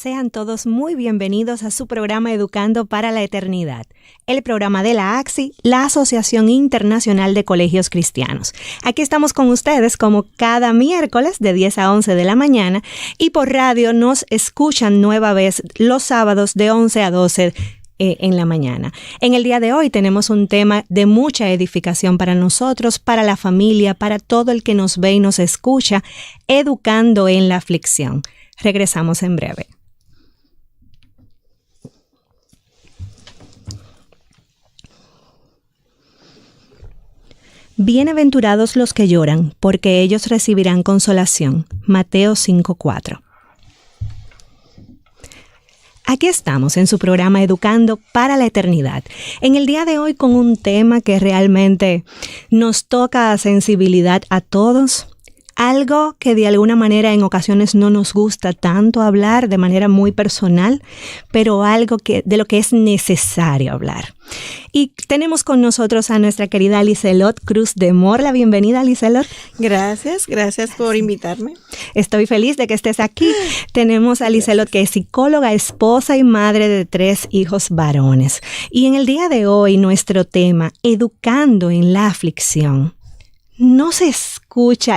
Sean todos muy bienvenidos a su programa Educando para la Eternidad, el programa de la ACSI, la Asociación Internacional de Colegios Cristianos. Aquí estamos con ustedes como cada miércoles de 10 a 11 de la mañana y por radio nos escuchan nueva vez los sábados de 11 a 12 en la mañana. En el día de hoy tenemos un tema de mucha edificación para nosotros, para la familia, para todo el que nos ve y nos escucha, educando en la aflicción. Regresamos en breve. Bienaventurados los que lloran, porque ellos recibirán consolación. Mateo 5:4. Aquí estamos en su programa Educando para la Eternidad. En el día de hoy con un tema que realmente nos toca a sensibilidad a todos. Algo que de alguna manera en ocasiones no nos gusta tanto hablar de manera muy personal, pero algo de lo que es necesario hablar. Y tenemos con nosotros a nuestra querida Lizelot Cruz de Morla. Bienvenida, Lizelot. Gracias por invitarme. Estoy feliz de que estés aquí. Tenemos a Lizelot, que es psicóloga, esposa y madre de 3 hijos varones. Y en el día de hoy nuestro tema, Educando en la aflicción. No se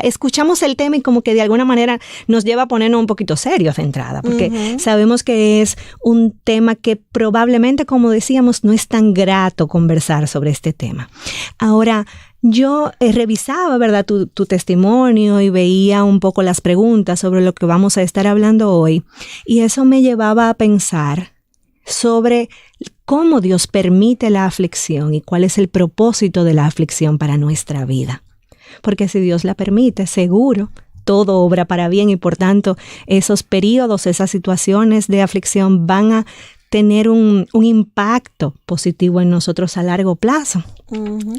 escuchamos el tema y como que de alguna manera nos lleva a ponernos un poquito serios de entrada, porque sabemos que es un tema que probablemente, como decíamos, no es tan grato conversar sobre este tema. Ahora, yo revisaba, ¿verdad?, tu testimonio y veía un poco las preguntas sobre lo que vamos a estar hablando hoy, y eso me llevaba a pensar sobre cómo Dios permite la aflicción y cuál es el propósito de la aflicción para nuestra vida. Porque si Dios la permite, seguro, todo obra para bien y por tanto esos periodos, esas situaciones de aflicción van a tener un impacto positivo en nosotros a largo plazo.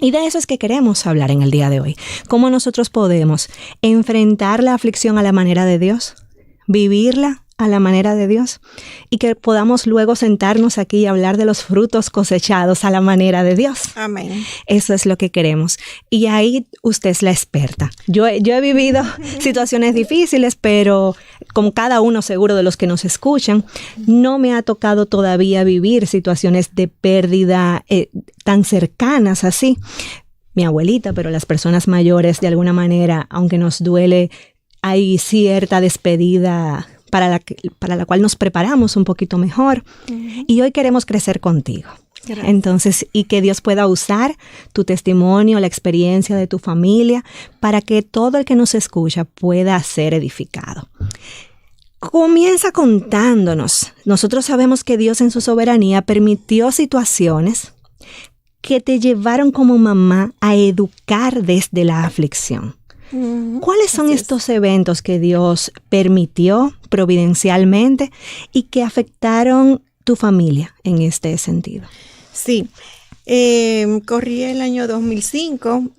Y de eso es que queremos hablar en el día de hoy. ¿Cómo nosotros podemos enfrentar la aflicción a la manera de Dios? Vivirla a la manera de Dios y que podamos luego sentarnos aquí y hablar de los frutos cosechados a la manera de Dios. Amén. Eso es lo que queremos. Y ahí usted es la experta. Yo he vivido situaciones difíciles, pero como cada uno seguro de los que nos escuchan, no me ha tocado todavía vivir situaciones de pérdida tan cercanas así. Mi abuelita, pero las personas mayores de alguna manera, aunque nos duele, hay cierta despedida para la cual nos preparamos un poquito mejor. Y hoy queremos crecer contigo. Gracias. Entonces, y que Dios pueda usar tu testimonio, la experiencia de tu familia, para que todo el que nos escucha pueda ser edificado. Comienza contándonos. Nosotros sabemos que Dios en su soberanía permitió situaciones que te llevaron como mamá a educar desde la aflicción. ¿Cuáles son estos eventos que Dios permitió providencialmente y que afectaron tu familia en este sentido? Sí, corrí el año 2005,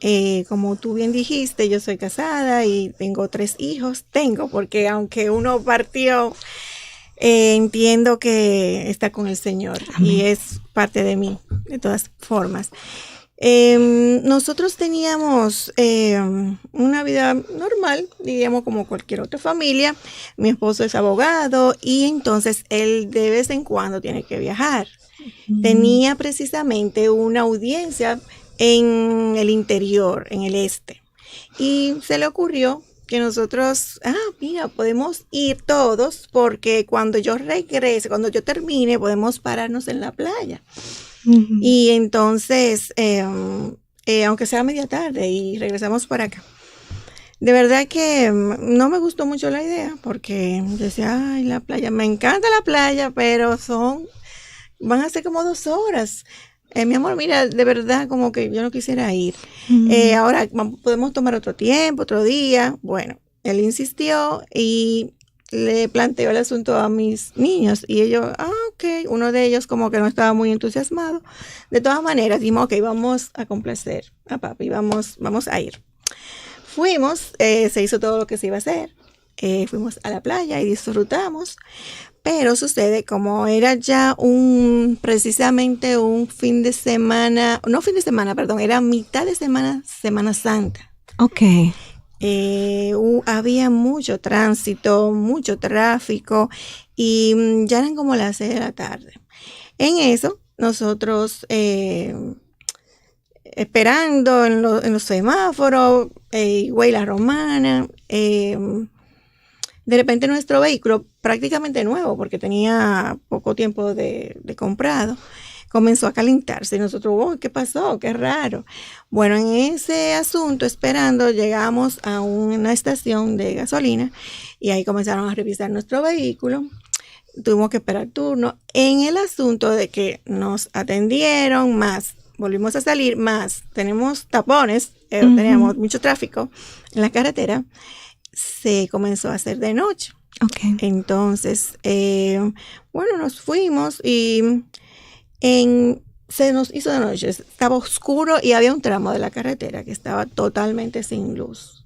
como tú bien dijiste, yo soy casada y tengo 3 hijos. Porque aunque uno partió, entiendo que está con el Señor. Amén. Y es parte de mí, de todas formas. Nosotros teníamos una vida normal, diríamos como cualquier otra familia. Mi esposo es abogado y entonces él de vez en cuando tiene que viajar. Tenía precisamente una audiencia en el interior, en el este. Y se le ocurrió que nosotros, mira, podemos ir todos porque cuando yo regrese, cuando yo termine, podemos pararnos en la playa. Y entonces, aunque sea media tarde y regresamos por acá. De verdad que no me gustó mucho la idea porque yo decía, la playa, me encanta la playa, pero van a ser como 2 horas. Mi amor, mira, de verdad como que yo no quisiera ir. Ahora podemos tomar otro tiempo, otro día. Bueno, él insistió y le planteó el asunto a mis niños y ellos, ok, uno de ellos como que no estaba muy entusiasmado. De todas maneras, dijimos, ok, vamos a complacer a papi, vamos a ir. Fuimos, se hizo todo lo que se iba a hacer, fuimos a la playa y disfrutamos, pero sucede, como era ya precisamente un fin de semana, era mitad de Semana Santa. Ok. Había mucho tránsito, mucho tráfico y ya eran como las 6 de la tarde. En eso, nosotros esperando en los semáforos, Güey La Romana, de repente nuestro vehículo, prácticamente nuevo, porque tenía poco tiempo de comprado, comenzó a calentarse. Y nosotros, oh, ¿qué pasó? Qué raro. Bueno, en ese asunto, esperando, llegamos a una estación de gasolina y ahí comenzaron a revisar nuestro vehículo. Tuvimos que esperar turno. En el asunto de que nos atendieron, más volvimos a salir, más tenemos tapones, teníamos mucho tráfico en la carretera, se comenzó a hacer de noche. Okay. Entonces, bueno, nos fuimos y se nos hizo de noche. Estaba oscuro y había un tramo de la carretera que estaba totalmente sin luz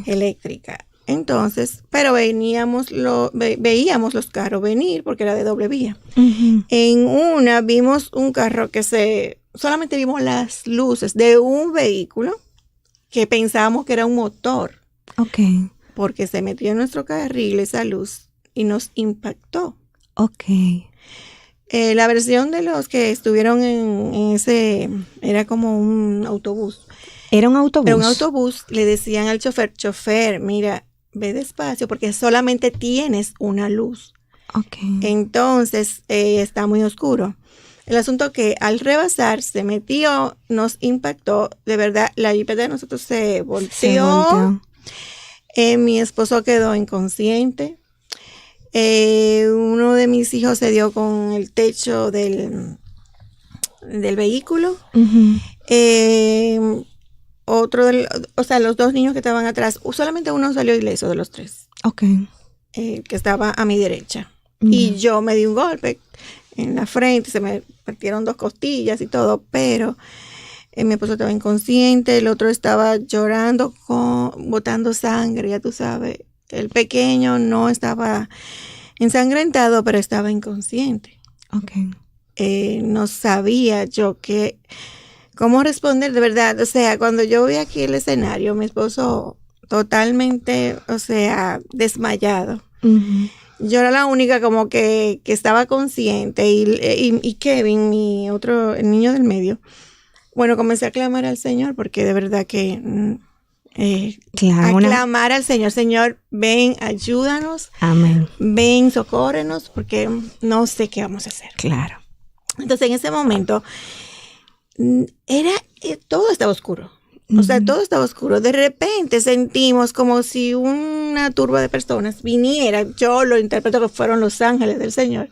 eléctrica. Entonces, pero veíamos los carros venir porque era de doble vía. Uh-huh. En una vimos un carro que solamente vimos las luces de un vehículo que pensábamos que era un motor. Okay. Porque se metió en nuestro carril esa luz y nos impactó. Okay. La versión de los que estuvieron en ese era como un autobús. ¿Era un autobús? Era un autobús. Le decían al chofer, mira, ve despacio porque solamente tienes una luz. Okay. Entonces, está muy oscuro. El asunto que al rebasar se metió, nos impactó. De verdad, la jipeta de nosotros se volteó. Mi esposo quedó inconsciente. Uno de mis hijos se dio con el techo del vehículo. Uh-huh. Los dos niños que estaban atrás, solamente uno salió ileso de los tres. Okay. Que estaba a mi derecha. Uh-huh. Y yo me di un golpe en la frente, se me partieron 2 costillas y todo, pero mi esposo estaba inconsciente, el otro estaba llorando, botando sangre, ya tú sabes. El pequeño no estaba ensangrentado, pero estaba inconsciente. Okay. No sabía yo cómo responder, de verdad. O sea, cuando yo vi aquí el escenario, mi esposo totalmente, desmayado. Uh-huh. Yo era la única como que estaba consciente y Kevin, el niño del medio, bueno, comencé a clamar al Señor porque de verdad que clamar al Señor. Señor, ven, ayúdanos. Amén. Ven, socórrenos porque no sé qué vamos a hacer. Claro. Entonces, en ese momento, todo estaba oscuro. O sea, todo estaba oscuro. De repente sentimos como si una turba de personas viniera. Yo lo interpreto que fueron los ángeles del Señor.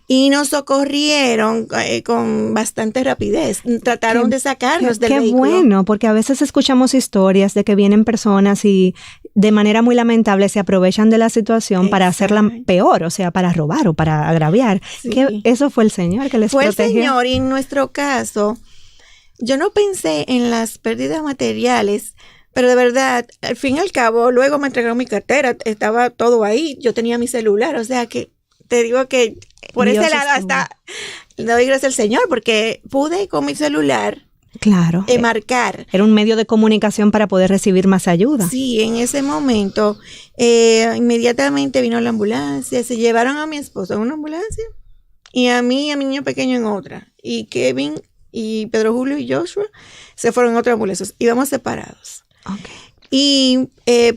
Y nos socorrieron con bastante rapidez. Trataron de sacarnos del vehículo. Qué bueno, porque a veces escuchamos historias de que vienen personas y de manera muy lamentable se aprovechan de la situación para hacerla peor, o sea, para robar o para agraviar. Sí. Eso fue el Señor que les protegió. Fue el Señor, y en nuestro caso, yo no pensé en las pérdidas materiales, pero de verdad, al fin y al cabo, luego me entregaron mi cartera, estaba todo ahí, yo tenía mi celular, o sea que te digo que por Dios ese lado hasta le doy gracias al Señor, porque pude con mi celular marcar. Era un medio de comunicación para poder recibir más ayuda. Sí, en ese momento, inmediatamente vino la ambulancia, se llevaron a mi esposo en una ambulancia y a mí y a mi niño pequeño en otra, y Kevin y Pedro Julio y Joshua se fueron en otra ambulancia. Íbamos separados. Okay. Y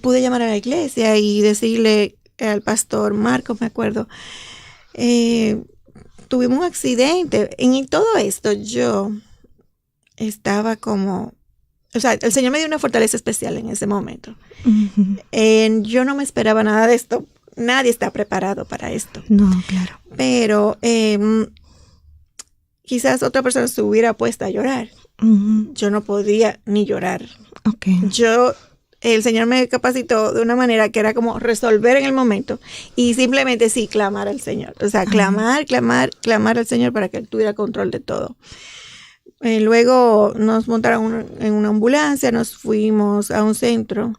pude llamar a la iglesia y decirle al pastor Marcos, me acuerdo, tuvimos un accidente. En todo esto yo estaba como... O sea, el Señor me dio una fortaleza especial en ese momento. Uh-huh. Yo no me esperaba nada de esto. Nadie está preparado para esto. No, claro. Pero... quizás otra persona se hubiera puesto a llorar. Uh-huh. Yo no podía ni llorar. Okay. El Señor me capacitó de una manera que era como resolver en el momento y simplemente clamar al Señor. O sea, clamar al Señor para que Él tuviera control de todo. Luego nos montaron en una ambulancia, nos fuimos a un centro.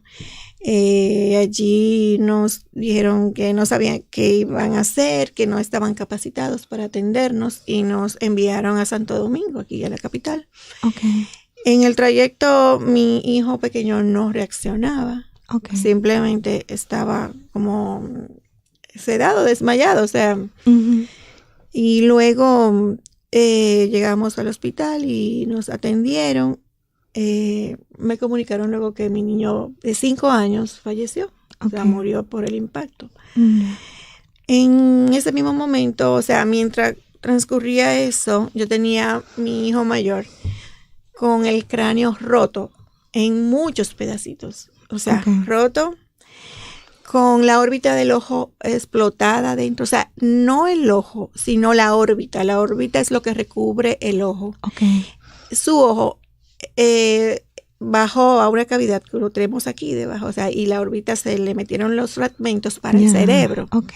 Allí nos dijeron que no sabían qué iban a hacer, que no estaban capacitados para atendernos y nos enviaron a Santo Domingo, aquí a la capital. Okay. En el trayecto mi hijo pequeño no reaccionaba. Okay. Simplemente estaba como sedado, desmayado, o sea. Ujú. Y luego llegamos al hospital y nos atendieron. Me comunicaron luego que mi niño de 5 años falleció, o sea, Ok. murió por el impacto. Mm. En ese mismo momento, o sea, mientras transcurría eso, yo tenía mi hijo mayor con el cráneo roto en muchos pedacitos, o sea, Ok. roto, con la órbita del ojo explotada dentro, o sea, no el ojo, sino la órbita. La órbita es lo que recubre el ojo. Ok. Su ojo bajó a una cavidad que lo tenemos aquí debajo, o sea, y la órbita se le metieron los fragmentos para el Ya. cerebro. Ok.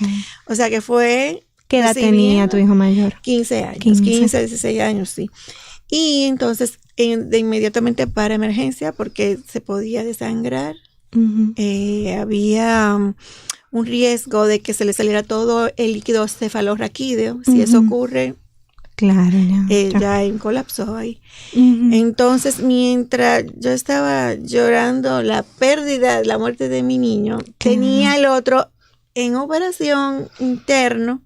O sea, que fue... ¿Qué edad tenía tu hijo mayor? 15 años, 15. 15, 16 años, sí. Y entonces, de inmediatamente para emergencia, porque se podía desangrar. Ujú. Había un riesgo de que se le saliera todo el líquido cefalorraquídeo. Si eso Ujú. ocurre, Claro, ya. ya hay un colapso ahí. Ujú. Entonces, mientras yo estaba llorando la pérdida, la muerte de mi niño, tenía el otro en operación interno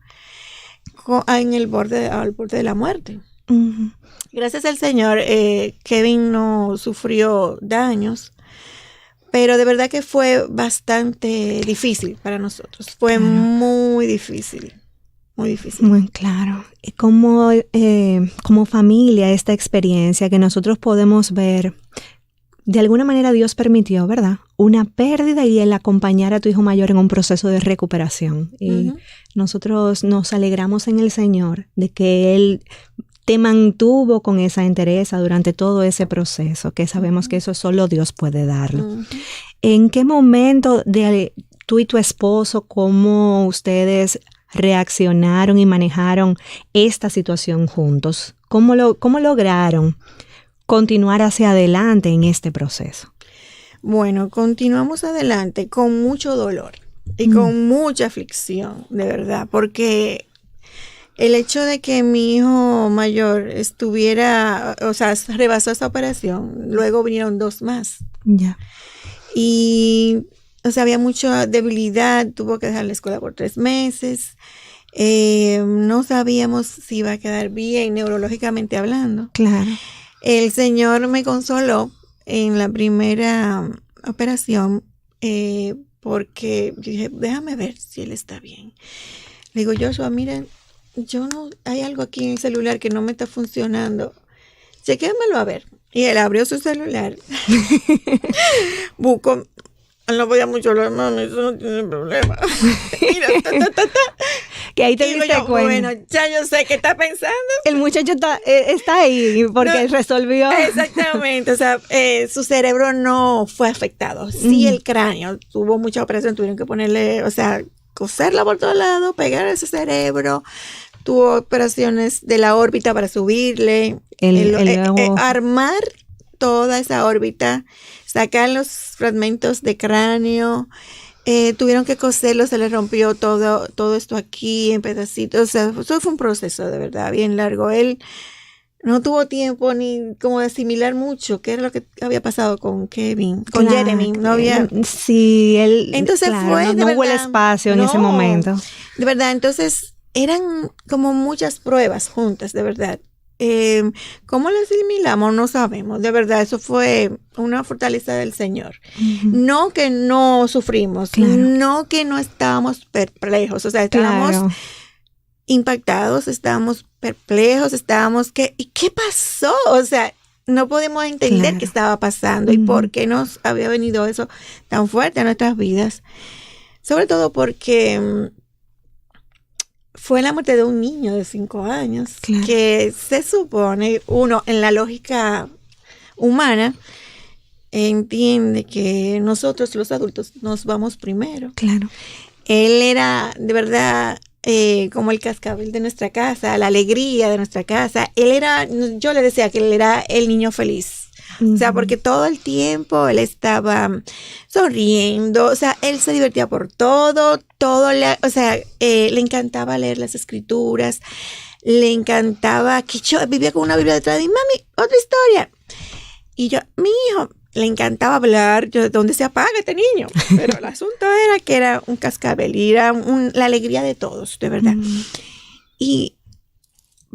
al borde de la muerte. Ujú. Gracias al Señor, Kevin no sufrió daños. Pero de verdad que fue bastante difícil para nosotros. Fue Claro. muy difícil. Muy difícil. Muy claro. Y como familia, esta experiencia que nosotros podemos ver, de alguna manera Dios permitió, ¿verdad? Una pérdida y el acompañar a tu hijo mayor en un proceso de recuperación. Y nosotros nos alegramos en el Señor de que Él te mantuvo con esa entereza durante todo ese proceso, que sabemos que eso solo Dios puede darlo. ¿En qué momento de tú y tu esposo, cómo ustedes reaccionaron y manejaron esta situación juntos? ¿Cómo lograron continuar hacia adelante en este proceso? Bueno, continuamos adelante con mucho dolor y con mucha aflicción, de verdad, porque el hecho de que mi hijo mayor estuviera, o sea, rebasó esa operación, luego vinieron 2 más. Ya. Y, o sea, había mucha debilidad, tuvo que dejar la escuela por 3 meses. No sabíamos si iba a quedar bien neurológicamente hablando. Claro. El Señor me consoló en la primera operación porque yo dije, déjame ver si él está bien. Le digo, Joshua, miren, hay algo aquí en el celular que no me está funcionando. Chequéamelo a ver. Y él abrió su celular. Buscó. Él no podía mucho hablar, mami, eso no tiene problema. Mira, Que ahí te digo diste yo, cuenta. bueno, ya yo sé qué está pensando. El muchacho está ahí porque No, resolvió. Exactamente, o sea, su cerebro no fue afectado. Sí, el cráneo, tuvo mucha operación, tuvieron que ponerle, o sea, coserla por todos lados, pegar ese cerebro. Tuvo operaciones de la órbita para subirle, armar toda esa órbita, sacar los fragmentos de cráneo, tuvieron que coserlo, se le rompió todo esto aquí en pedacitos, o sea, eso fue un proceso de verdad bien largo. Él no tuvo tiempo ni como de asimilar mucho qué era lo que había pasado con Kevin, con Jeremy, no había... Sí, él, entonces claro, fue, no hubo el espacio en ese momento. De verdad, entonces eran como muchas pruebas juntas, de verdad. ¿Cómo lo asimilamos? No sabemos, de verdad, eso fue una fortaleza del Señor. No que no sufrimos, no que no estábamos perplejos, o sea, estábamos impactados, estábamos perplejos, ¿y qué pasó? O sea, no podemos entender qué estaba pasando y por qué nos había venido eso tan fuerte a nuestras vidas. Sobre todo porque fue la muerte de un niño de 5 años, que se supone, uno en la lógica humana entiende que nosotros los adultos nos vamos primero. Claro. Él era de verdad como el cascabel de nuestra casa, la alegría de nuestra casa. Yo le decía que él era el niño feliz. O sea, porque todo el tiempo él estaba sonriendo, o sea, él se divertía por todo, le encantaba leer las escrituras, le encantaba que yo vivía con una Biblia detrás de mí, mami, otra historia. Y yo, mi hijo, le encantaba hablar de dónde se apaga este niño. Pero el asunto era que era un cascabel y era la alegría de todos, de verdad. Y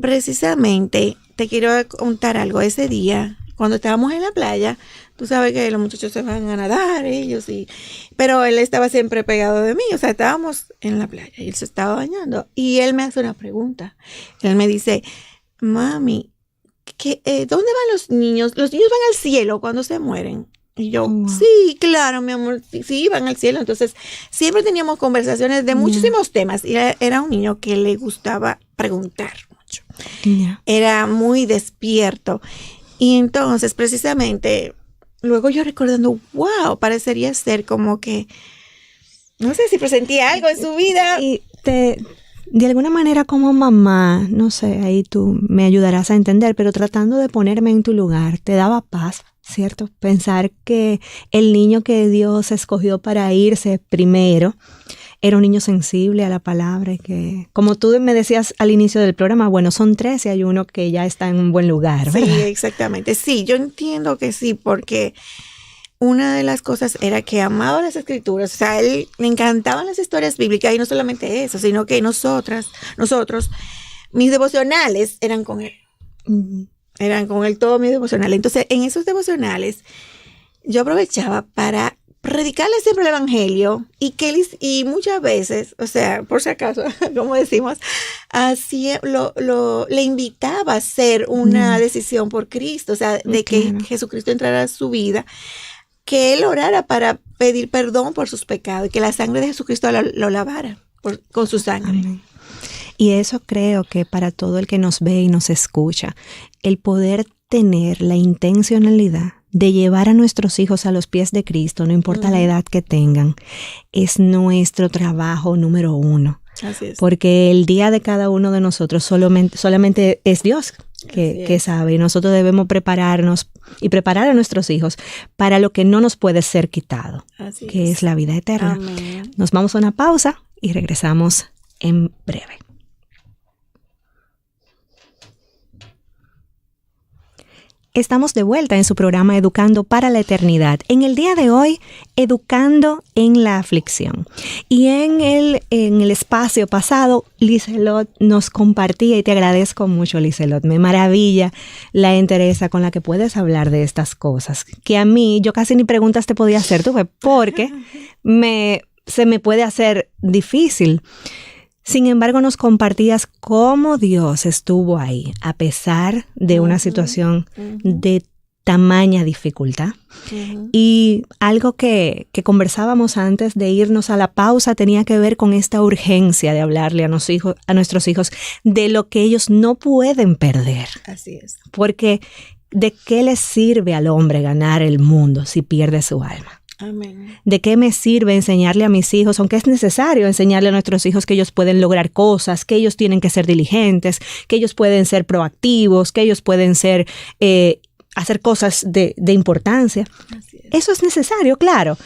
precisamente te quiero contar algo. Ese día, cuando estábamos en la playa, tú sabes que los muchachos se van a nadar, ellos pero él estaba siempre pegado de mí. O sea, estábamos en la playa y él se estaba bañando. Y él me hace una pregunta. Él me dice, mami, ¿dónde van los niños? ¿Los niños van al cielo cuando se mueren? Y yo, sí, claro, mi amor, sí, van al cielo. Entonces, siempre teníamos conversaciones de muchísimos temas. Y era un niño que le gustaba preguntar mucho. Era muy despierto. Y entonces, precisamente, luego yo recordando, wow, parecería ser como que, no sé si presentía algo en su vida. Y de alguna manera como mamá, no sé, ahí tú me ayudarás a entender, pero tratando de ponerme en tu lugar, te daba paz, ¿cierto? Pensar que el niño que Dios escogió para irse primero era un niño sensible a la palabra y que, como tú me decías al inicio del programa, bueno, son 3 y hay uno que ya está en un buen lugar, ¿verdad? Sí, exactamente. Sí, yo entiendo que sí, porque una de las cosas era que amaba las escrituras. O sea, a él le encantaban las historias bíblicas y no solamente eso, sino que nosotros, mis devocionales eran con él. Eran con él todos mis devocionales. Entonces, en esos devocionales, yo aprovechaba para predicarle siempre el evangelio y muchas veces, o sea, por si acaso, como decimos, así le invitaba a hacer una decisión por Cristo, o sea, de que Jesucristo entrara a su vida, que él orara para pedir perdón por sus pecados y que la sangre de Jesucristo lo lavara con su sangre. Amén. Y eso creo que para todo el que nos ve y nos escucha, el poder tener la intencionalidad de llevar a nuestros hijos a los pies de Cristo, no importa la edad que tengan, es nuestro trabajo número 1. Así es. Porque el día de cada uno de nosotros solamente es Dios que sabe. Y nosotros debemos prepararnos y preparar a nuestros hijos para lo que no nos puede ser quitado, que es la vida eterna. Amén. Nos vamos a una pausa y regresamos en breve. Estamos de vuelta en su programa Educando para la Eternidad. En el día de hoy, Educando en la Aflicción. Y en el espacio pasado, Liselot nos compartía, y te agradezco mucho, Liselot, me maravilla la entereza con la que puedes hablar de estas cosas, que a mí, yo casi ni preguntas te podía hacer, porque se me puede hacer difícil. Sin embargo, nos compartías cómo Dios estuvo ahí, a pesar de una situación de tamaña dificultad. Y algo que conversábamos antes de irnos a la pausa tenía que ver con esta urgencia de hablarle a nuestros hijos de lo que ellos no pueden perder. Así es. Porque ¿de qué les sirve al hombre ganar el mundo si pierde su alma? Amén. ¿De qué me sirve enseñarle a mis hijos, aunque es necesario enseñarle a nuestros hijos que ellos pueden lograr cosas, que ellos tienen que ser diligentes, que ellos pueden ser proactivos, que ellos pueden ser hacer cosas de importancia? Así es. Eso es necesario, claro.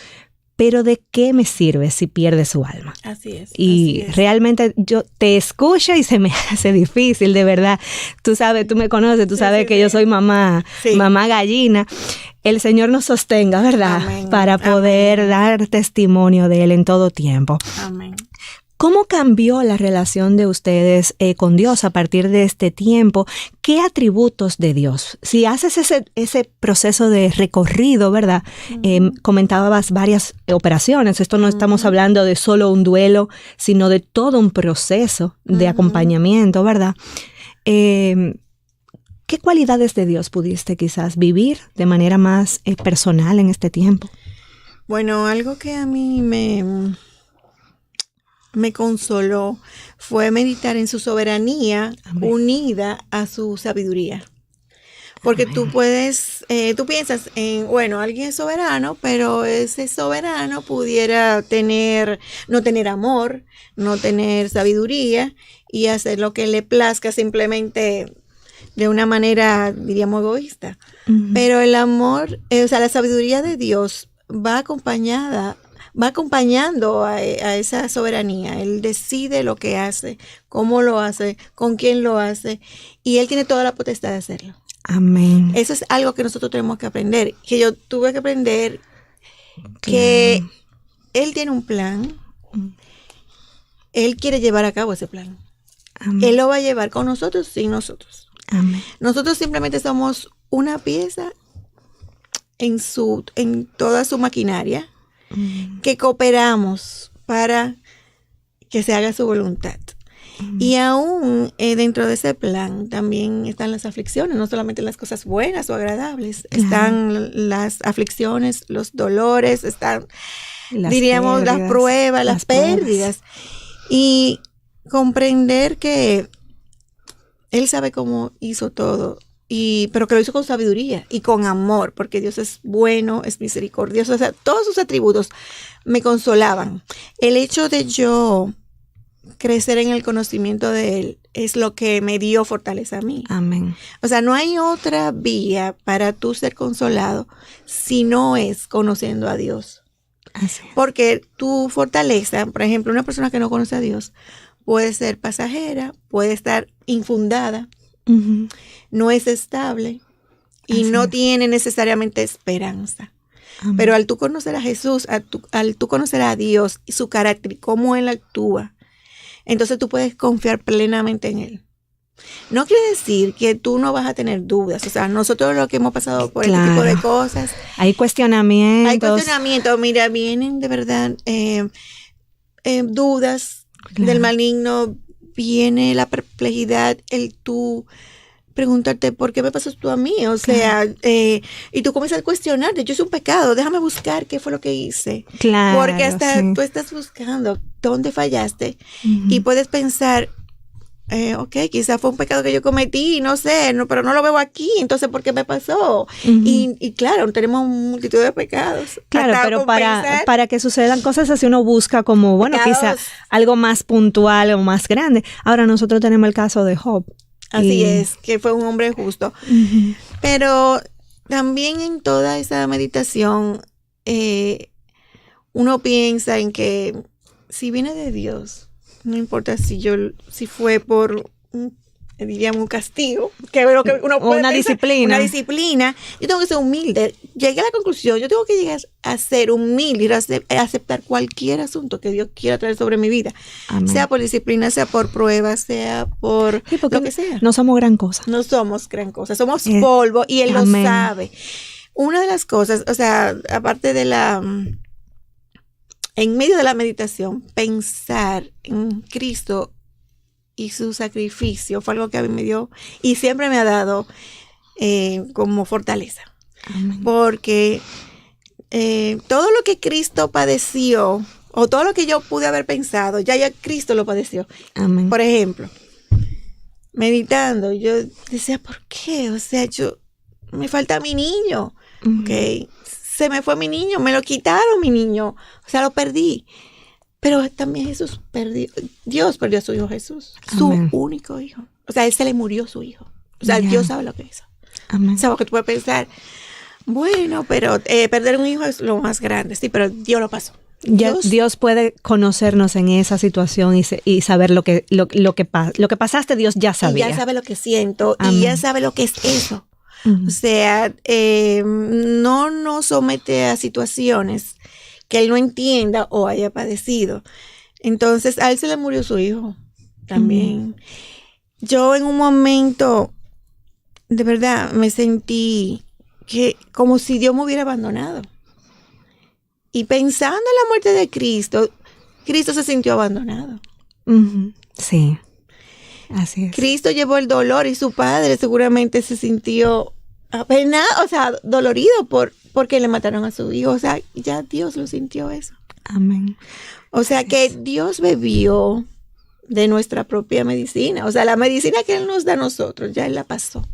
Pero ¿de qué me sirve si pierde su alma? Así es. Y así es. Realmente yo te escucho y se me hace difícil, de verdad. Tú sabes, tú me conoces, tú sabes que yo soy mamá gallina. El Señor nos sostenga, ¿verdad? Amén. Para poder dar testimonio de Él en todo tiempo. Amén. ¿Cómo cambió la relación de ustedes con Dios a partir de este tiempo? ¿Qué atributos de Dios? Si haces ese proceso de recorrido, ¿verdad? Comentabas varias operaciones. Esto no estamos hablando de solo un duelo, sino de todo un proceso de acompañamiento, ¿verdad? ¿Qué cualidades de Dios pudiste quizás vivir de manera más personal en este tiempo? Bueno, algo que a mí me consoló fue meditar en su soberanía. Amén. Unida a su sabiduría. Porque Amén. Tú piensas en, bueno, alguien es soberano, pero ese soberano pudiera no tener amor, no tener sabiduría y hacer lo que le plazca simplemente de una manera, diríamos, egoísta. Pero el amor, la sabiduría de Dios va acompañando a esa soberanía. Él decide lo que hace, cómo lo hace, con quién lo hace, y Él tiene toda la potestad de hacerlo. Amén. Eso es algo que nosotros tenemos que aprender, que yo tuve que aprender, que Él tiene un plan, Él quiere llevar a cabo ese plan. Amén. Él lo va a llevar con nosotros, sin nosotros. Amén. Nosotros simplemente somos una pieza en toda su maquinaria, que cooperamos para que se haga su voluntad. Y aún dentro de ese plan también están las aflicciones, no solamente las cosas buenas o agradables, están las aflicciones, los dolores, están, diríamos, las pruebas, las pérdidas. Y comprender que Él sabe cómo hizo todo, pero que lo hizo con sabiduría y con amor, porque Dios es bueno, es misericordioso. O sea, todos sus atributos me consolaban. El hecho de yo crecer en el conocimiento de Él es lo que me dio fortaleza a mí. Amén. O sea, no hay otra vía para tú ser consolado si no es conociendo a Dios. Así es. Porque tu fortaleza, por ejemplo, una persona que no conoce a Dios, puede ser pasajera, puede estar infundada, no es estable y no tiene necesariamente esperanza. Amén. Pero al tú conocer a Jesús, al tú conocer a Dios y su carácter y cómo Él actúa, entonces tú puedes confiar plenamente en Él. No quiere decir que tú no vas a tener dudas. O sea, nosotros lo que hemos pasado por este tipo de cosas. Hay cuestionamientos. Hay cuestionamientos. Mira, vienen de verdad dudas del maligno. Viene la perplejidad, el tú preguntarte, ¿por qué me pasó esto a mí? O sea, y tú comienzas a cuestionarte, yo hice un pecado, déjame buscar qué fue lo que hice. Claro, porque hasta tú estás buscando dónde fallaste y puedes pensar, ok, quizás fue un pecado que yo cometí, no sé, pero no lo veo aquí, entonces ¿por qué me pasó? Y claro, tenemos multitud de pecados. Claro, pero para que sucedan cosas así uno busca como, bueno, pecados. quizás algo más puntual o más grande. Ahora nosotros tenemos el caso de Job. Así es, que fue un hombre justo. Pero también en toda esa meditación, uno piensa en que si viene de Dios, no importa si fue por diríamos un castigo, que es lo que uno puede una pensar, disciplina. Una disciplina. Yo tengo que ser humilde. Llegué a la conclusión, yo tengo que llegar a ser humilde y a aceptar cualquier asunto que Dios quiera traer sobre mi vida. Amén. Sea por disciplina, sea por prueba, sea por lo que sea. No somos gran cosa. No somos gran cosa, somos polvo y Él Amén. Lo sabe. Una de las cosas, o sea, aparte de en medio de la meditación, pensar en Cristo y su sacrificio fue algo que a mí me dio y siempre me ha dado como fortaleza. Amén. Porque todo lo que Cristo padeció o todo lo que yo pude haber pensado, ya Cristo lo padeció. Amén. Por ejemplo, meditando, yo decía, ¿por qué? O sea, me falta mi niño. Okay. Se me fue mi niño, me lo quitaron mi niño, o sea, lo perdí. Pero también Dios perdió a su hijo Jesús, Amén. Su único hijo. O sea, Él se le murió su hijo. O sea, Dios sabe lo que hizo. Amén. ¿Sabes que tú puedes pensar? Bueno, pero perder un hijo es lo más grande. Sí, pero Dios lo pasó. Dios puede conocernos en esa situación y saber lo que pasaste, Dios ya sabía. Y ya sabe lo que siento. Amén. Y ya sabe lo que es eso. O sea, no nos somete a situaciones que Él no entienda o haya padecido. Entonces, a Él se le murió su hijo también. Yo en un momento, de verdad, me sentí como si Dios me hubiera abandonado. Y pensando en la muerte de Cristo, Cristo se sintió abandonado. Sí, así es. Cristo llevó el dolor y su padre seguramente se sintió apenado, o sea, dolorido porque le mataron a su hijo. O sea, ya Dios lo sintió eso. Amén. O sea, que Dios bebió de nuestra propia medicina. O sea, la medicina que Él nos da a nosotros, ya Él la pasó.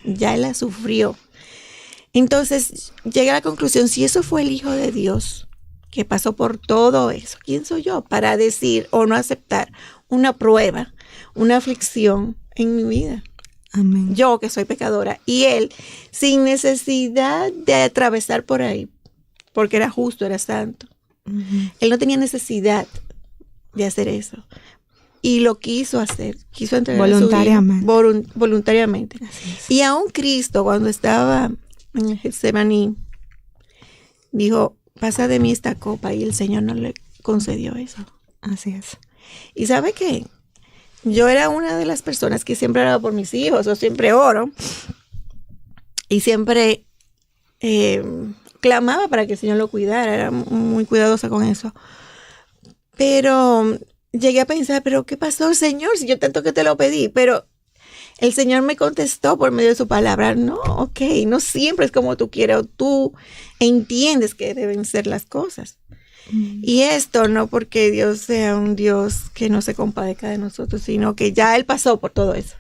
Ya Él la sufrió. Entonces, llegué a la conclusión, si eso fue el Hijo de Dios que pasó por todo eso, ¿quién soy yo para decir o no aceptar una prueba, una aflicción en mi vida? Amén. Yo que soy pecadora y Él sin necesidad de atravesar por ahí, porque era justo, era santo. Él no tenía necesidad de hacer eso. y lo quiso hacer, quiso entregar voluntariamente. A su hijo, voluntariamente. Y aún Cristo, cuando estaba en el Getsemaní, dijo, pasa de mí esta copa, y el Señor no le concedió eso. Así es. ¿Y sabe qué? Yo era una de las personas que siempre oraba por mis hijos, o siempre oro, y siempre clamaba para que el Señor lo cuidara, era muy cuidadosa con eso. Pero llegué a pensar, ¿pero qué pasó, Señor? Si yo tanto que te lo pedí, pero el Señor me contestó por medio de su palabra, no, ok, no siempre es como tú quieres, o tú entiendes que deben ser las cosas. Y esto no porque Dios sea un Dios que no se compadezca de nosotros, sino que ya Él pasó por todo eso.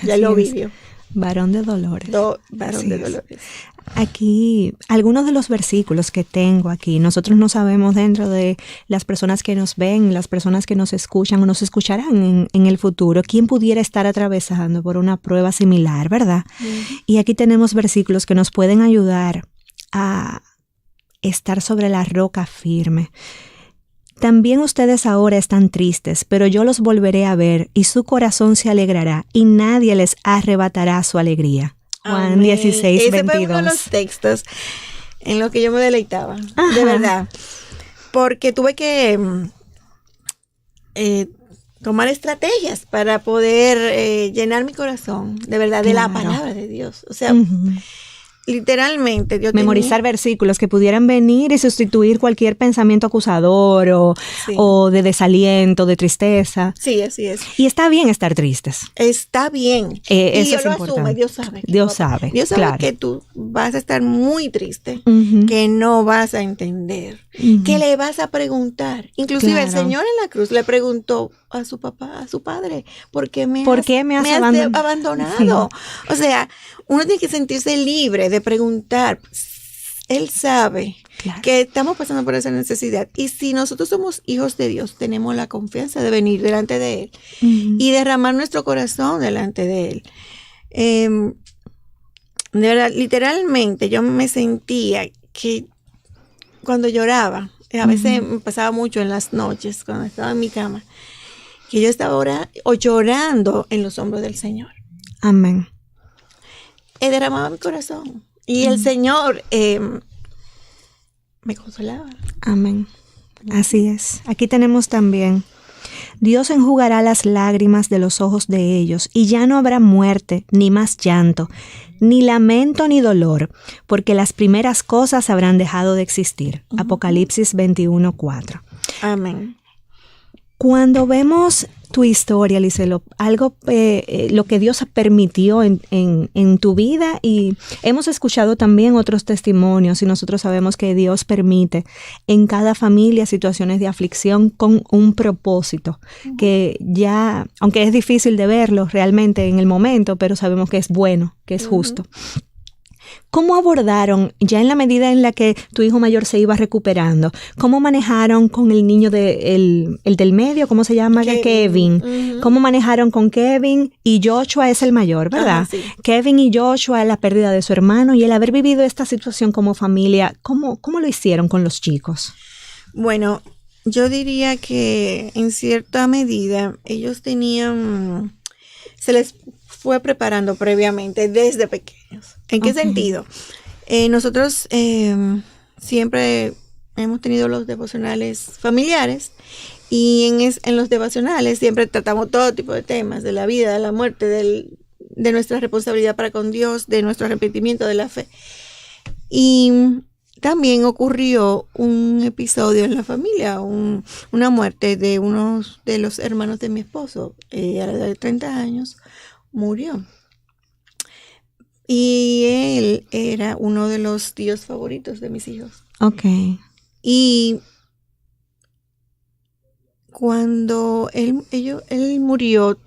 Ya lo vivió. Varón de dolores. Varón de dolores. Aquí, algunos de los versículos que tengo aquí, nosotros no sabemos dentro de las personas que nos ven, las personas que nos escuchan o nos escucharán en el futuro, quién pudiera estar atravesando por una prueba similar, ¿verdad? Y aquí tenemos versículos que nos pueden ayudar a estar sobre la roca firme. También ustedes ahora están tristes, pero yo los volveré a ver y su corazón se alegrará y nadie les arrebatará su alegría. Juan Amén. 16, Ese 22. fue uno de los textos en los que yo me deleitaba, Ajá. de verdad. Porque tuve que tomar estrategias para poder llenar mi corazón, de verdad, de la palabra de Dios. O sea, literalmente. Memorizar versículos que pudieran venir y sustituir cualquier pensamiento acusador o de desaliento, de tristeza. Sí, así es. Y está bien estar tristes. Está bien. Y Dios lo importante. asume, Dios sabe. Dios sabe, claro. Que tú vas a estar muy triste, que no vas a entender, que le vas a preguntar. Inclusive el Señor en la cruz le preguntó a su papá, a su padre, ¿por qué me has abandonado? Sí. O sea, uno tiene que sentirse libre de preguntar. Él sabe que estamos pasando por esa necesidad. Y si nosotros somos hijos de Dios, tenemos la confianza de venir delante de Él y derramar nuestro corazón delante de Él. De verdad, literalmente, yo me sentía que cuando lloraba, a veces me pasaba mucho en las noches, cuando estaba en mi cama, que yo estaba llorando en los hombros del Señor. Amén. Derramaba mi corazón. Y el Señor me consolaba. Amén. Así es. Aquí tenemos también: Dios enjugará las lágrimas de los ojos de ellos, y ya no habrá muerte, ni más llanto, ni lamento, ni dolor, porque las primeras cosas habrán dejado de existir. Apocalipsis 21:4. Amén. Cuando vemos tu historia, Liselo, algo lo que Dios permitió en tu vida, y hemos escuchado también otros testimonios, y nosotros sabemos que Dios permite en cada familia situaciones de aflicción con un propósito, que ya, aunque es difícil de verlo realmente en el momento, pero sabemos que es bueno, que es justo. ¿Cómo abordaron, ya en la medida en la que tu hijo mayor se iba recuperando, cómo manejaron con el niño el del medio, ¿cómo se llama? Kevin. ¿Cómo manejaron con Kevin? Y Joshua es el mayor, ¿verdad? Sí. Kevin y Joshua, la pérdida de su hermano y el haber vivido esta situación como familia, ¿cómo lo hicieron con los chicos? Bueno, yo diría que en cierta medida ellos se les fue preparando previamente desde pequeños. ¿En qué sentido? Nosotros siempre hemos tenido los devocionales familiares, y en los devocionales siempre tratamos todo tipo de temas, de la vida, de la muerte, de nuestra responsabilidad para con Dios, de nuestro arrepentimiento, de la fe. Y también ocurrió un episodio en la familia, una muerte de uno de los hermanos de mi esposo, a la edad de 30 años, murió. Y él era uno de los tíos favoritos de mis hijos. Ok. Y cuando él murió,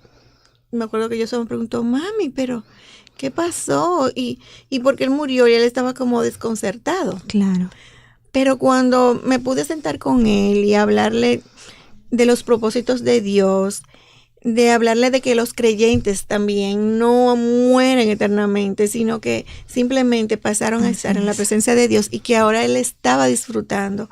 me acuerdo que yo solo me preguntó, mami, pero ¿qué pasó? Y porque él murió, y él estaba como desconcertado. Claro. Pero cuando me pude sentar con él y hablarle de los propósitos de Dios, de hablarle de que los creyentes también no mueren eternamente, sino que simplemente pasaron a estar en la presencia de Dios, y que ahora él estaba disfrutando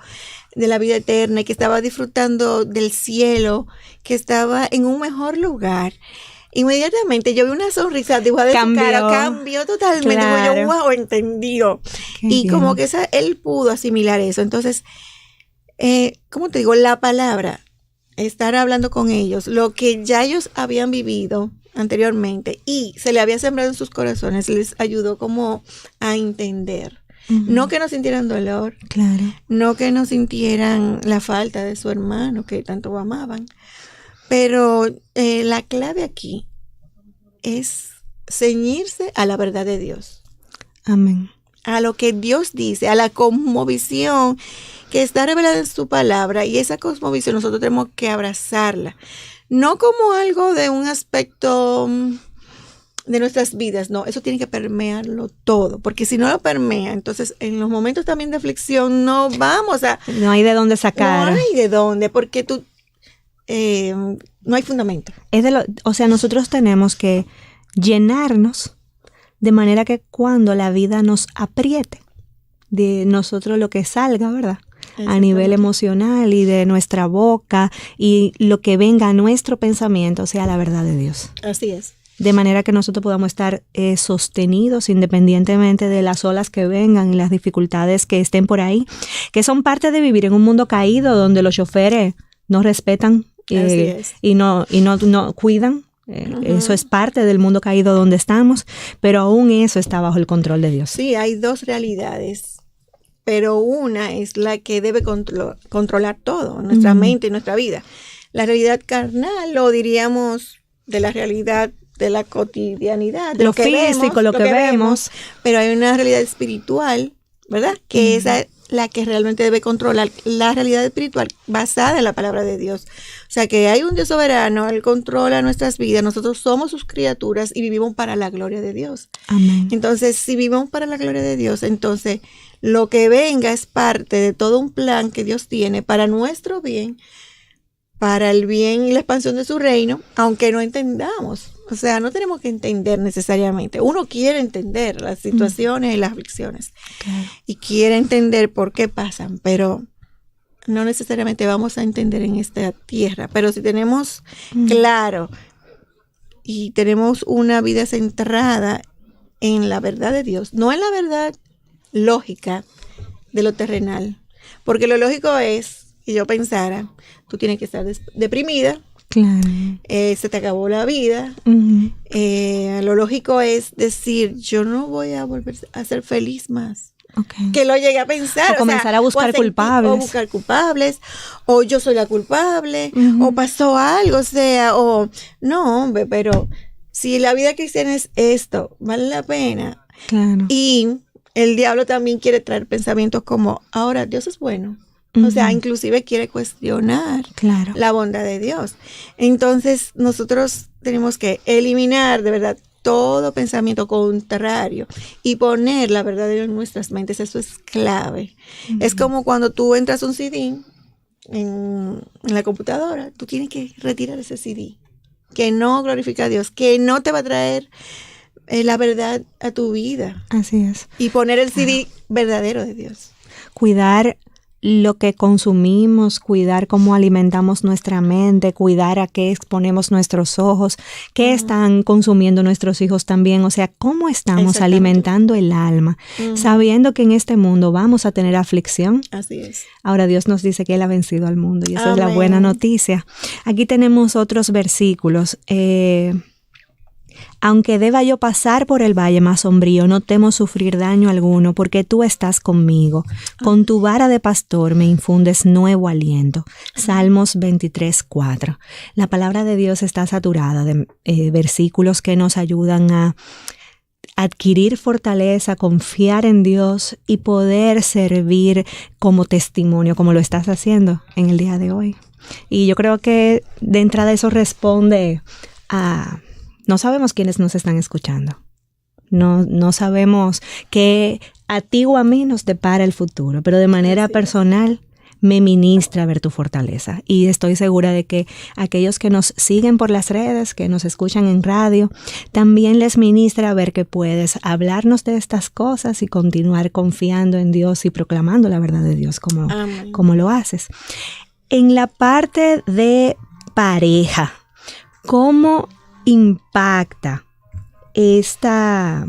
de la vida eterna, que estaba disfrutando del cielo, que estaba en un mejor lugar. Inmediatamente yo vi una sonrisa dibujada de su cara, cambió totalmente. Claro. Digo yo, wow, entendió. Qué y bien. como que él pudo asimilar eso. Entonces, ¿cómo te digo? La palabra, estar hablando con ellos, lo que ya ellos habían vivido anteriormente y se le había sembrado en sus corazones, les ayudó como a entender. No que no sintieran dolor, claro, no que no sintieran la falta de su hermano que tanto amaban, pero la clave aquí es ceñirse a la verdad de Dios. amén. A lo que Dios dice, a la cosmovisión que está revelada en su palabra, y esa cosmovisión nosotros tenemos que abrazarla, no como algo de un aspecto de nuestras vidas, no, eso tiene que permearlo todo, porque si no lo permea, entonces en los momentos también de aflicción no vamos a... No hay de dónde sacar. No hay de dónde, porque no hay fundamento. O sea, nosotros tenemos que llenarnos de manera que cuando la vida nos apriete, de nosotros lo que salga, ¿verdad? A nivel emocional y de nuestra boca y lo que venga a nuestro pensamiento sea la verdad de Dios. Así es. De manera que nosotros podamos estar sostenidos independientemente de las olas que vengan y las dificultades que estén por ahí, que son parte de vivir en un mundo caído donde los choferes no respetan y no cuidan. Eso es parte del mundo caído donde estamos, pero aún eso está bajo el control de Dios. Sí, hay dos realidades, pero una es la que debe controlar todo, nuestra mente y nuestra vida. La realidad carnal, o diríamos de la realidad de la cotidianidad, de lo que físico, vemos, lo que vemos, pero hay una realidad espiritual, ¿verdad? Que esa es la que realmente debe controlar la realidad espiritual basada en la palabra de Dios. O sea, que hay un Dios soberano, Él controla nuestras vidas, nosotros somos sus criaturas y vivimos para la gloria de Dios. Amén. Entonces, si vivimos para la gloria de Dios, entonces lo que venga es parte de todo un plan que Dios tiene para nuestro bien, para el bien y la expansión de su reino, aunque no entendamos. O sea, no tenemos que entender necesariamente. Uno quiere entender las situaciones y las aflicciones. Claro. Y quiere entender por qué pasan, pero no necesariamente vamos a entender en esta tierra. Pero si tenemos claro y tenemos una vida centrada en la verdad de Dios, no en la verdad lógica de lo terrenal. Porque lo lógico es, que yo pensara, tú tienes que estar deprimida, claro. Se te acabó la vida. Lo lógico es decir, yo no voy a volver a ser feliz más. Okay. Que lo llegue a pensar. O comenzar a buscar culpables. O buscar culpables, o yo soy la culpable, o pasó algo, o sea, o no, hombre, pero si la vida cristiana es esto, vale la pena. Claro. Y el diablo también quiere traer pensamientos como, ahora Dios es bueno. O sea, inclusive quiere cuestionar la bondad de Dios. Entonces, nosotros tenemos que eliminar de verdad todo pensamiento contrario y poner la verdad de Dios en nuestras mentes. Eso es clave. Es como cuando tú entras un CD en la computadora, tú tienes que retirar ese CD que no glorifica a Dios, que no te va a traer la verdad a tu vida. Así es. Y poner el CD verdadero de Dios. Cuidar lo que consumimos, cuidar cómo alimentamos nuestra mente, cuidar a qué exponemos nuestros ojos, qué están consumiendo nuestros hijos también, o sea, cómo estamos alimentando el alma, sabiendo que en este mundo vamos a tener aflicción. Así es. Ahora Dios nos dice que Él ha vencido al mundo y esa es la buena noticia. Aquí tenemos otros versículos. Aunque deba yo pasar por el valle más sombrío, no temo sufrir daño alguno, porque tú estás conmigo. Con tu vara de pastor me infundes nuevo aliento. Salmos 23:4. La palabra de Dios está saturada de versículos que nos ayudan a adquirir fortaleza, confiar en Dios y poder servir como testimonio, como lo estás haciendo en el día de hoy. Y yo creo que de entrada eso responde a... No sabemos quiénes nos están escuchando. No sabemos qué a ti o a mí nos depara el futuro, pero de manera personal me ministra ver tu fortaleza. Y estoy segura de que aquellos que nos siguen por las redes, que nos escuchan en radio, también les ministra ver que puedes hablarnos de estas cosas y continuar confiando en Dios y proclamando la verdad de Dios como lo haces. En la parte de pareja, ¿cómo impacta esta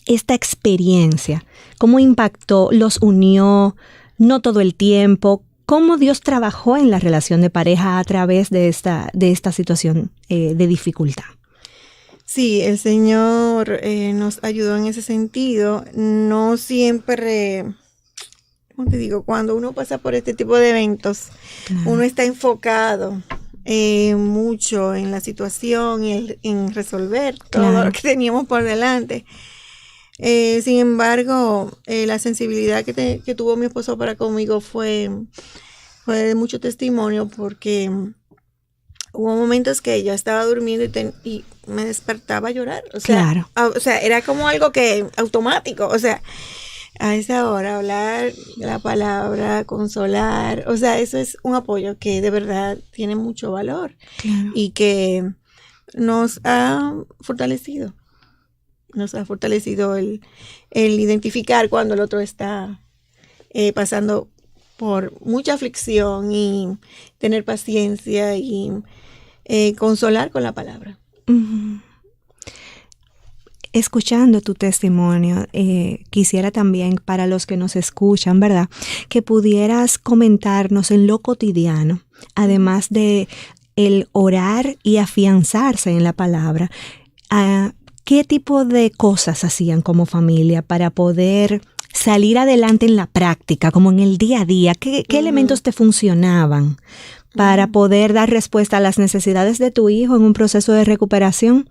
experiencia? ¿Cómo impactó? ¿Los unió? No todo el tiempo. ¿Cómo Dios trabajó en la relación de pareja a través de esta situación de dificultad? Sí, el Señor nos ayudó en ese sentido. No siempre, ¿cómo te digo? Cuando uno pasa por este tipo de eventos, claro, uno está enfocado mucho en la situación y en resolver todo lo que teníamos por delante. Sin embargo, la sensibilidad que tuvo mi esposo para conmigo fue de mucho testimonio, porque hubo momentos que yo estaba durmiendo y me despertaba a llorar. O sea, claro, o sea, era como algo que automático. O sea, a esa hora hablar la palabra, consolar, o sea, eso es un apoyo que de verdad tiene mucho valor, claro, y que nos ha fortalecido. Nos ha fortalecido el identificar cuando el otro está pasando por mucha aflicción, y tener paciencia y consolar con la palabra. Uh-huh. Escuchando tu testimonio, quisiera también, para los que nos escuchan, ¿verdad?, que pudieras comentarnos en lo cotidiano, además de el orar y afianzarse en la palabra, ¿qué tipo de cosas hacían como familia para poder salir adelante en la práctica, como en el día a día? ¿Qué elementos te funcionaban para poder dar respuesta a las necesidades de tu hijo en un proceso de recuperación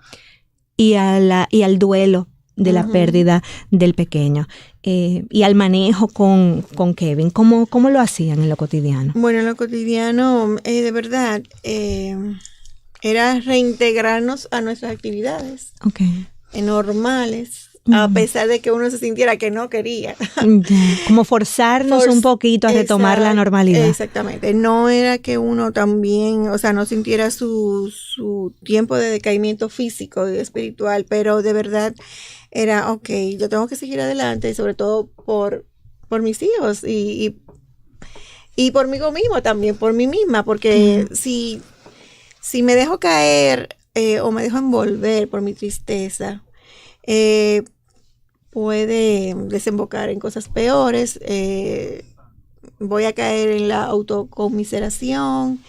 y al duelo de la pérdida del pequeño, y al manejo con Kevin? ¿Cómo lo hacían en lo cotidiano? Bueno, en lo cotidiano, de verdad, era reintegrarnos a nuestras actividades normales, a pesar de que uno se sintiera que no quería. Como forzarnos un poquito a retomar la normalidad. Exactamente. No era que uno también, o sea, no sintiera su tiempo de decaimiento físico y espiritual, pero de verdad era, yo tengo que seguir adelante, y sobre todo por mis hijos y por mí mismo también, por mí misma, porque si me dejo caer o me dejo envolver por mi tristeza, puede desembocar en cosas peores. Voy a caer en la autocomiseración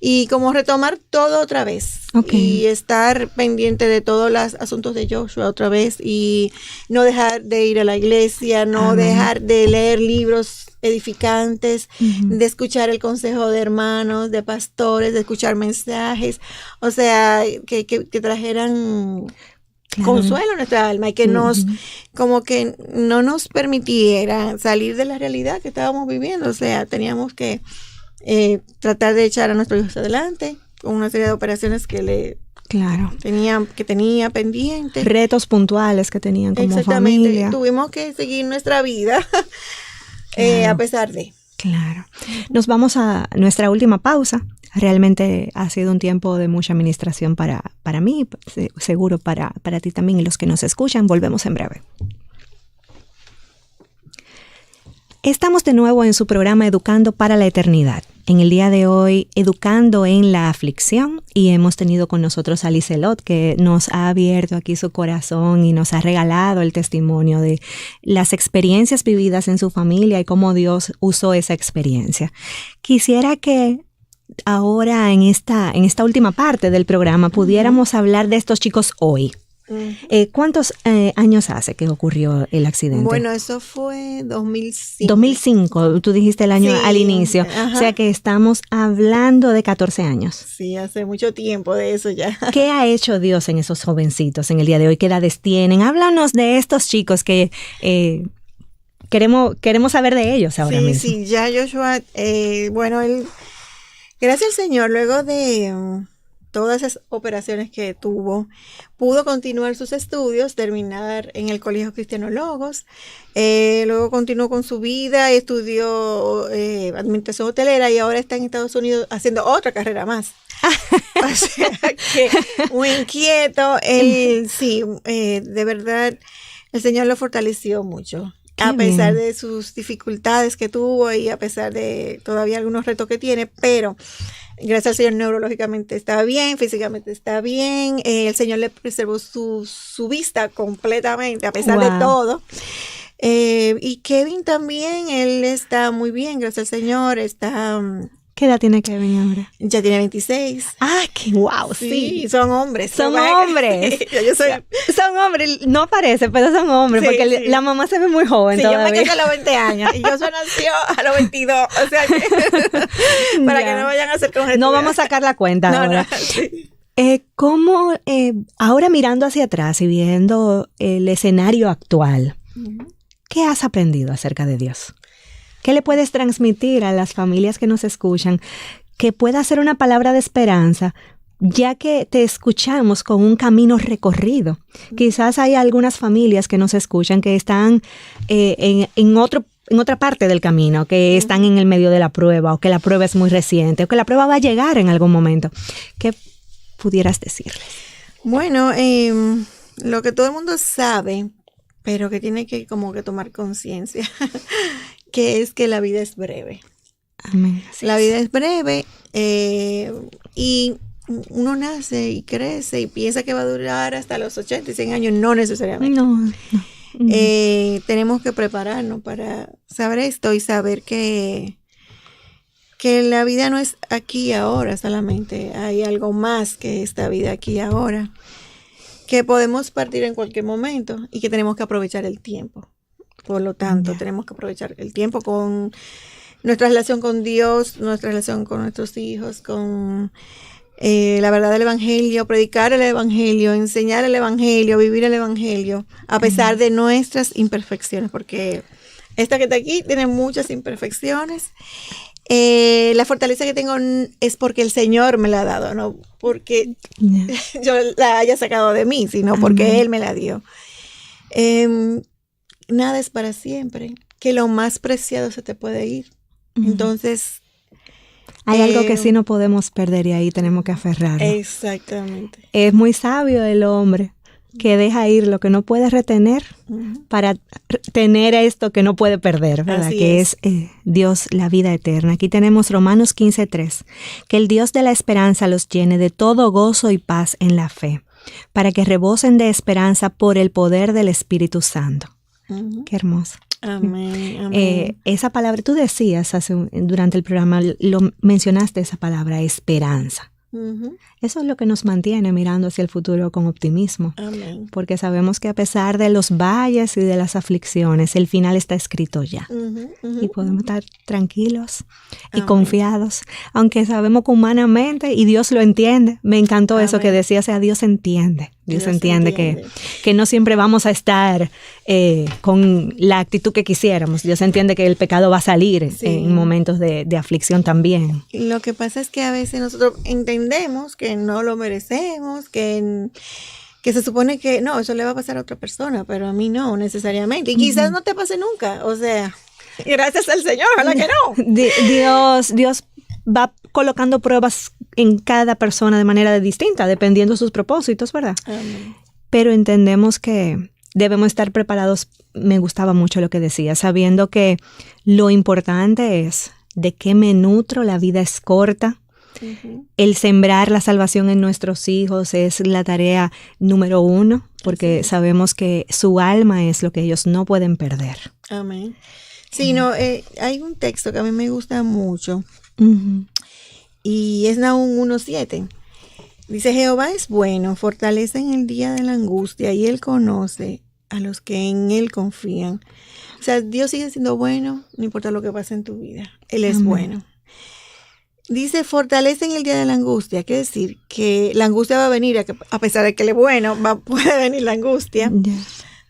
y como retomar todo otra vez, y estar pendiente de todos los asuntos de Joshua otra vez, y no dejar de ir a la iglesia, no dejar de leer libros edificantes, de escuchar el consejo de hermanos, de pastores, de escuchar mensajes, o sea, que trajeran consuelo a nuestra alma, y que como que no nos permitiera salir de la realidad que estábamos viviendo. O sea, teníamos que tratar de echar a nuestros hijos adelante con una serie de operaciones que tenía pendientes. Retos puntuales que tenían como familia. Tuvimos que seguir nuestra vida a pesar de. Claro. Nos vamos a nuestra última pausa. Realmente ha sido un tiempo de mucha administración para mí, seguro para ti también y los que nos escuchan. Volvemos en breve. Estamos de nuevo en su programa Educando para la Eternidad. En el día de hoy, educando en la aflicción, y hemos tenido con nosotros a Liselot, que nos ha abierto aquí su corazón y nos ha regalado el testimonio de las experiencias vividas en su familia y cómo Dios usó esa experiencia. Quisiera que ahora en esta última parte del programa pudiéramos hablar de estos chicos hoy. ¿Cuántos años hace que ocurrió el accidente? Bueno, eso fue 2005. 2005, tú dijiste el año al inicio. O sea que estamos hablando de 14 años. Sí, hace mucho tiempo de eso ya. ¿Qué ha hecho Dios en esos jovencitos en el día de hoy? ¿Qué edades tienen? Háblanos de estos chicos que queremos saber de ellos ahora mismo. Sí, ya Joshua, bueno, él, gracias al Señor, luego de todas esas operaciones que tuvo, pudo continuar sus estudios, terminar en el Colegio Cristiano Logos, luego continuó con su vida, estudió administración hotelera y ahora está en Estados Unidos haciendo otra carrera más. O sea que muy inquieto, él sí, de verdad, el Señor lo fortaleció mucho. A pesar de sus dificultades que tuvo y a pesar de todavía algunos retos que tiene, pero gracias al Señor neurológicamente está bien, físicamente está bien, el Señor le preservó su vista completamente a pesar de todo. Y Kevin también, él está muy bien, gracias al Señor, está... ¿Qué edad tiene Kevin ahora? Ya tiene 26. ¡Ah, qué guau! Sí, son hombres. Son hombres. Son hombres, no parece, pero son hombres, sí, porque sí. La mamá se ve muy joven todavía. Yo me casé a los 20 años y yo nació a los 22, o sea que para que no vayan a hacer con no vamos a sacar la cuenta ahora. No, sí. ¿Cómo, ahora mirando hacia atrás y viendo el escenario actual, qué has aprendido acerca de Dios? ¿Qué le puedes transmitir a las familias que nos escuchan que pueda ser una palabra de esperanza, ya que te escuchamos con un camino recorrido? Quizás hay algunas familias que nos escuchan que están en otra parte del camino, que están en el medio de la prueba, o que la prueba es muy reciente, o que la prueba va a llegar en algún momento. ¿Qué pudieras decirles? Bueno, lo que todo el mundo sabe, pero que tiene que como que tomar conciencia, que es que la vida es breve. Amén. La vida es breve y uno nace y crece y piensa que va a durar hasta los 80 y 100 años, no necesariamente. No. Tenemos que prepararnos para saber esto y saber que la vida no es aquí y ahora solamente, hay algo más que esta vida aquí y ahora, que podemos partir en cualquier momento y que tenemos que aprovechar el tiempo. Por lo tanto, tenemos que aprovechar el tiempo con nuestra relación con Dios, nuestra relación con nuestros hijos, con la verdad del Evangelio, predicar el Evangelio, enseñar el Evangelio, vivir el Evangelio, a pesar de nuestras imperfecciones, porque esta que está aquí tiene muchas imperfecciones. La fortaleza que tengo es porque el Señor me la ha dado, no porque yo la haya sacado de mí, sino porque Él me la dio. Nada es para siempre, que lo más preciado se te puede ir. Entonces, hay algo que sí no podemos perder y ahí tenemos que aferrarnos. Exactamente. Es muy sabio el hombre que deja ir lo que no puede retener para tener esto que no puede perder, ¿verdad? Así que es Dios, la vida eterna. Aquí tenemos Romanos 15:3, que el Dios de la esperanza los llene de todo gozo y paz en la fe, para que rebosen de esperanza por el poder del Espíritu Santo. Qué hermoso. Amén, amén. Esa palabra, tú decías durante el programa, lo mencionaste, esa palabra, esperanza. Eso es lo que nos mantiene mirando hacia el futuro con optimismo. Amén. Porque sabemos que a pesar de los valles y de las aflicciones, el final está escrito ya. Y podemos estar tranquilos y confiados, aunque sabemos que humanamente, y Dios lo entiende. Me encantó eso que decía, o sea, Dios entiende. Dios entiende que no siempre vamos a estar con la actitud que quisiéramos. Dios entiende que el pecado va a salir en momentos de aflicción también. Lo que pasa es que a veces nosotros entendemos que no lo merecemos, que se supone que no, eso le va a pasar a otra persona, pero a mí no necesariamente. Y quizás no te pase nunca, o sea, gracias al Señor, ojalá que no. Dios va colocando pruebas en cada persona de manera distinta, dependiendo de sus propósitos, ¿verdad? Amén. Pero entendemos que debemos estar preparados. Me gustaba mucho lo que decía, sabiendo que lo importante es de qué me nutro, la vida es corta. El sembrar la salvación en nuestros hijos es la tarea número 1, porque sabemos que su alma es lo que ellos no pueden perder. Amén. Sí, no, hay un texto que a mí me gusta mucho, y es Nahum 1:7. Dice: Jehová es bueno, fortalece en el día de la angustia, y Él conoce a los que en Él confían. O sea, Dios sigue siendo bueno, no importa lo que pase en tu vida. Él es bueno. Dice, fortalece en el día de la angustia. Quiere decir que la angustia va a venir, a pesar de que Él es bueno, puede venir la angustia.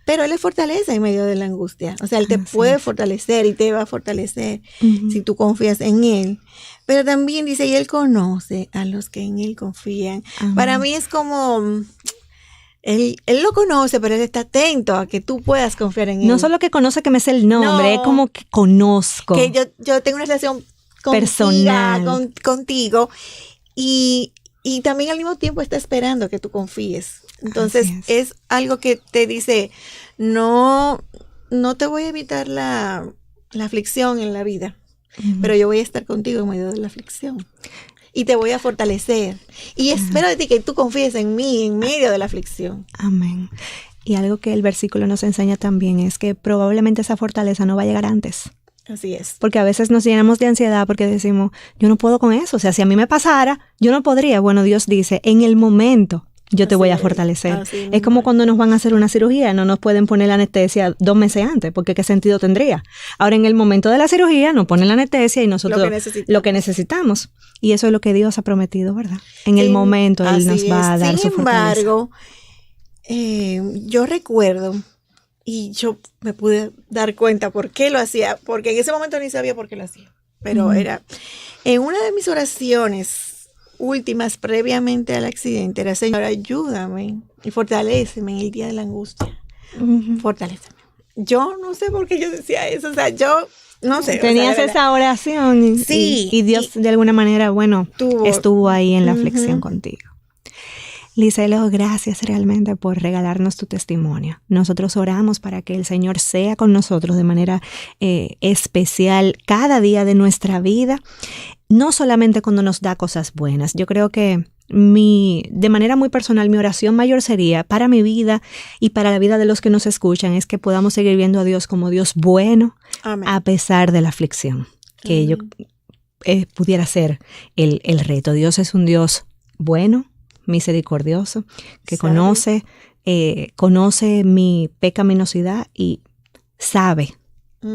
Pero Él le fortalece en medio de la angustia. O sea, Él te puede fortalecer y te va a fortalecer si tú confías en Él. Pero también dice, y Él conoce a los que en Él confían. Para mí es como... Él lo conoce, pero Él está atento a que tú puedas confiar en Él. No solo que conoce que me sé el nombre, es como que conozco. Que yo tengo una relación personal contigo y también al mismo tiempo está esperando que tú confíes. Entonces es algo que te dice, no te voy a evitar la aflicción en la vida, pero yo voy a estar contigo en medio de la aflicción. Y te voy a fortalecer. Y espero de ti que tú confíes en mí en medio de la aflicción. Amén. Y algo que el versículo nos enseña también es que probablemente esa fortaleza no va a llegar antes. Así es. Porque a veces nos llenamos de ansiedad porque decimos, yo no puedo con eso. O sea, si a mí me pasara, yo no podría. Bueno, Dios dice, en el momento yo te voy a fortalecer. Es como cuando nos van a hacer una cirugía, no nos pueden poner la anestesia 2 meses antes, porque ¿qué sentido tendría? Ahora en el momento de la cirugía nos ponen la anestesia y nosotros lo que necesitamos. Y eso es lo que Dios ha prometido, ¿verdad? En el momento Él nos va a dar su fortaleza. Sin embargo, yo recuerdo, y yo me pude dar cuenta por qué lo hacía, porque en ese momento ni sabía por qué lo hacía, pero era en una de mis oraciones últimas previamente al accidente, era, Señor, ayúdame y fortaléceme en el día de la angustia. Fortaléceme. Yo no sé por qué yo decía eso, o sea, yo no sé. Tenías esa oración y Dios de alguna manera, estuvo ahí en la aflicción contigo. Liselo, gracias realmente por regalarnos tu testimonio. Nosotros oramos para que el Señor sea con nosotros de manera especial cada día de nuestra vida, no solamente cuando nos da cosas buenas. Yo creo que de manera muy personal, mi oración mayor sería para mi vida y para la vida de los que nos escuchan, es que podamos seguir viendo a Dios como Dios bueno. Amén. A pesar de la aflicción, que ello pudiera ser el reto. Dios es un Dios bueno, misericordioso, que conoce mi pecaminosidad y sabe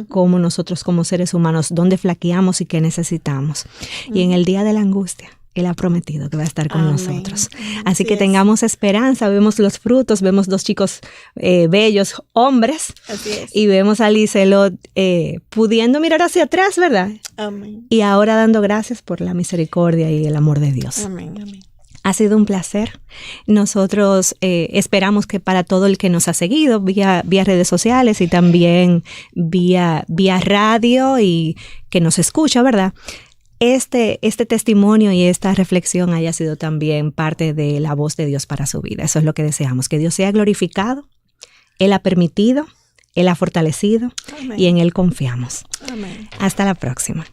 cómo nosotros como seres humanos, dónde flaqueamos y qué necesitamos. Y en el día de la angustia, Él ha prometido que va a estar con nosotros. Así que tengamos esperanza, vemos los frutos, vemos 2 chicos bellos, hombres. Así es. Y vemos a Liselot pudiendo mirar hacia atrás, ¿verdad? Amén. Y ahora dando gracias por la misericordia y el amor de Dios. Amén, amén. Ha sido un placer. Nosotros esperamos que para todo el que nos ha seguido vía redes sociales y también vía radio y que nos escucha, ¿verdad? Este testimonio y esta reflexión haya sido también parte de la voz de Dios para su vida. Eso es lo que deseamos, que Dios sea glorificado. Él ha permitido, Él ha fortalecido. Amén. Y en Él confiamos. Amén. Hasta la próxima.